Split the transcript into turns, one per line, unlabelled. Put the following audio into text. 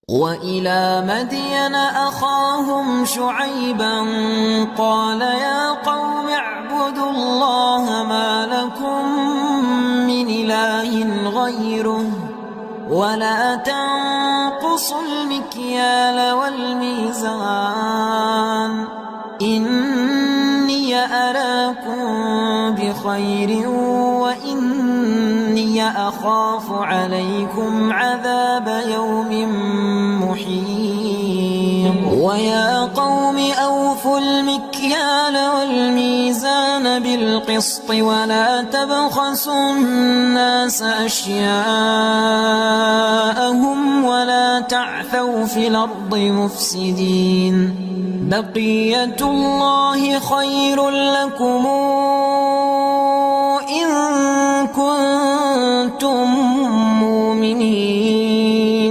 وإلى مدين أخاهم شعيبا قال يا قوم اعبدوا الله ما لكم من إله غيره ولا تنقصوا المكيال والميزان إني أراكم بخير وإني أخاف عليكم عذاب يوم محيط ويا قوم أوفوا المكيال والميزان بالقسط ولا تبخسوا الناس أشياءهم ولا تعثوا في الأرض مفسدين بقية الله خير لكم إن كنتم مؤمنين